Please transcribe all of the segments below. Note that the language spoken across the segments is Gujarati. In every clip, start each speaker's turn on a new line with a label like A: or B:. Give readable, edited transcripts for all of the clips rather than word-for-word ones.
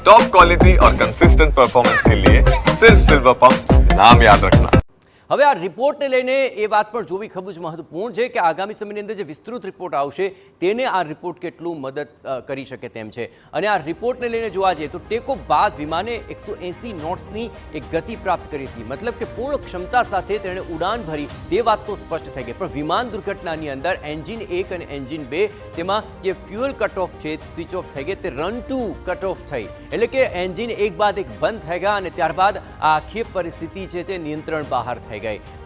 A: टॉप क्वालिटी और कंसिस्टेंट परफॉर्मेंस के लिए सिर्फ सिल्वर पंप नाम याद रखना।
B: હવે આ રિપોર્ટને લઈને એ વાત પણ જોવી ખૂબ જ મહત્વપૂર્ણ છે કે આગામી સમયની અંદર જે વિસ્તૃત રિપોર્ટ આવશે તેને આ રિપોર્ટ કેટલું મદદ કરી શકે તેમ છે। અને આ રિપોર્ટને લઈને જોવા જઈએ તો ટેક ઓફ બાદ વિમાને 180 નોટ્સની એક ગતિ પ્રાપ્ત કરી હતી, મતલબ કે પૂર્ણ ક્ષમતા સાથે તેણે ઉડાન ભરી તે વાત તો સ્પષ્ટ થઈ ગઈ। પણ વિમાન દુર્ઘટનાની અંદર એન્જિન 1 અને એન્જિન 2 તેમાં જે ફ્યુઅલ કટ ઓફ છે સ્વિચ ઓફ થઈ ગઈ, તે રન ટુ કટ ઓફ થઈ, એટલે કે એન્જિન એક બાદ એક બંધ થઈ ગયા અને ત્યારબાદ આ આખી પરિસ્થિતિ છે તે નિયંત્રણ બહાર થઈ ગઈ।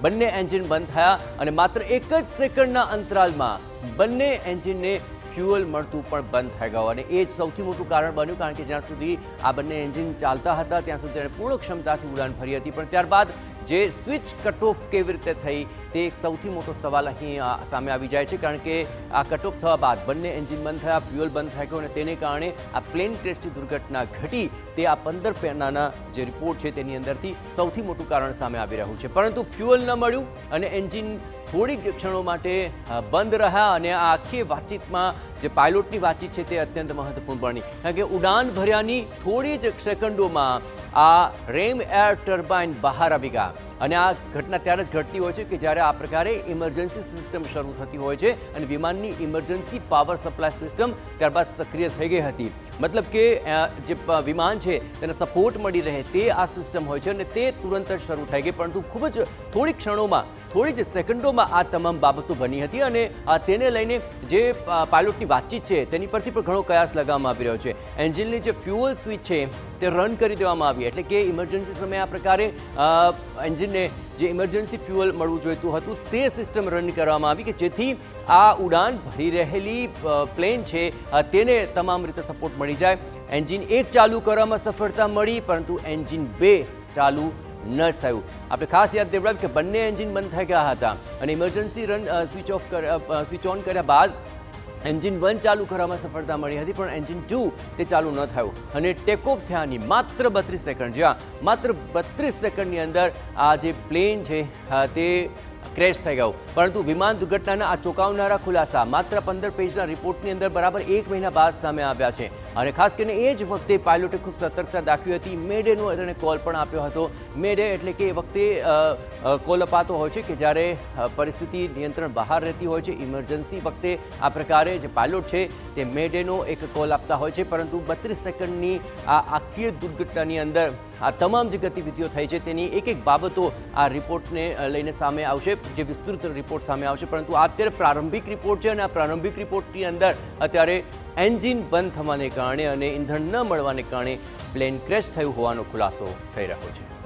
B: બંને એન્જિન બંધ થયા અને માત્ર એક જ સેકન્ડના અંતરાલમાં બંને એન્જિનને ફ્યુઅલ મળતું પણ બંધ થઈ ગયું અને એ જ સૌથી મોટું કારણ બન્યું, કારણ કે જ્યાં સુધી આ બંને એન્જિન ચાલતા હતા ત્યાં સુધી તેણે પૂર્ણ ક્ષમતાથી ઉડાન ભરી હતી, પણ ત્યારબાદ જે સ્વિચ કટ ઓફ કેવી રીતે થઈ તે એક સૌથી મોટો સવાલ અહીં સામે આવી જાય છે। કારણ કે આ કટ ઓફ થવા બાદ બંને એન્જિન બંધ થયા, ફ્યુઅલ બંધ થઈ ગયું અને તેને કારણે આ પ્લેન ક્રેશની દુર્ઘટના ઘટી, તે આ 15 પેનાના જે રિપોર્ટ છે તેની અંદરથી સૌથી મોટું કારણ સામે આવી રહ્યું છે। પરંતુ ફ્યુઅલ ન મળ્યું અને એન્જિન થોડીક ક્ષણો માટે બંધ રહ્યા અને આ આખી વાતચીતમાં જે પાયલોટની વાતચીત છે તે અત્યંત મહત્વપૂર્ણ બની, કારણ કે ઉડાન ભર્યાની થોડી જ સેકન્ડોમાં આ રેમ એર ટર્બાઇન બહાર આવી ગયા અને આ ઘટના ત્યારે જ ઘટતી હોય છે કે જ્યારે આ પ્રકારે ઇમરજન્સી સિસ્ટમ શરૂ થતી હોય છે અને વિમાનની ઇમરજન્સી પાવર સપ્લાય સિસ્ટમ ત્યારબાદ સક્રિય થઈ ગઈ હતી, મતલબ કે જે વિમાન છે તેને સપોર્ટ મળી રહે તે આ સિસ્ટમ હોય છે અને તે તુરંત જ શરૂ થઈ ગઈ, પરંતુ ખૂબ જ થોડી ક્ષણોમાં, થોડી જ સેકન્ડોમાં આ તમામ બાબતો બની હતી અને તેને લઈને જે પાયલોટની વાતચીત છે તેની પરથી પણ ઘણો કયાસ લગાવવામાં આવી રહ્યો છે। એન્જિનની જે ફ્યુઅલ સ્વિચ છે તે રન કરી દેવામાં આવી, એટલે કે ઇમરજન્સી સમયે આ પ્રકારે એન્જિનને જે ઇમરજન્સી ફ્યુઅલ મળવું જોઈતું હતું તે સિસ્ટમ રન કરવામાં આવી કે જેથી આ ઉડાન ભરી રહેલી પ્લેન છે તેને તમામ રીતે સપોર્ટ મળી જાય। એન્જિન 1 ચાલુ કરવામાં સફળતા મળી, પરંતુ એન્જિન 2 ચાલુ ન થયું। આપણે ખાસ યાદ દેવડાવ્યું કે બંને એન્જિન બંધ થઈ ગયા હતા અને ઇમરજન્સી સ્વિચ ઓન કર્યા બાદ એન્જિન 1 ચાલુ કરવામાં સફળતા મળી હતી, પણ એન્જિન 2 તે ચાલુ ન થયું અને ટેક ઓફ થયાની માત્ર 32 સેકન્ડ, જ્યાં માત્ર 32 સેકન્ડની અંદર આ જે પ્લેન છે તે ક્રેશ થઈ ગયું। પરંતુ વિમાન દુર્ઘટનાના આ ચોંકાવનારા ખુલાસા માત્ર 15 પેજના રિપોર્ટની અંદર બરાબર 1 મહિના બાદ સામે આવ્યા છે અને ખાસ કરીને એ જ વખતે પાયલોટે ખૂબ સતર્કતા દાખવી હતી। મેડેનો તેણે કોલ પણ આપ્યો હતો। મેડે એટલે કે એ વખતે કોલ અપાતો હોય છે કે જ્યારે પરિસ્થિતિ નિયંત્રણ બહાર રહેતી હોય છે, ઇમરજન્સી વખતે આ પ્રકારે જે પાયલોટ છે તે મેડેનો એક કોલ આપતા હોય છે, પરંતુ 32 સેકન્ડની આ આખી દુર્ઘટનાની અંદર આ તમામ જે ગતિવિધિઓ થઈ છે તેની એક એક બાબતો આ રિપોર્ટને લઈને સામે આવશે, જે વિસ્તૃત રિપોર્ટ સામે આવશે, પરંતુ આ અત્યારે પ્રારંભિક રિપોર્ટ છે અને આ પ્રારંભિક રિપોર્ટની અંદર અત્યારે એન્જિન બંધ થવાને કારણે અને ઈંધણ ન મળવાને કારણે પ્લેન ક્રેશ થયું હોવાનો ખુલાસો થઈ રહ્યો છે।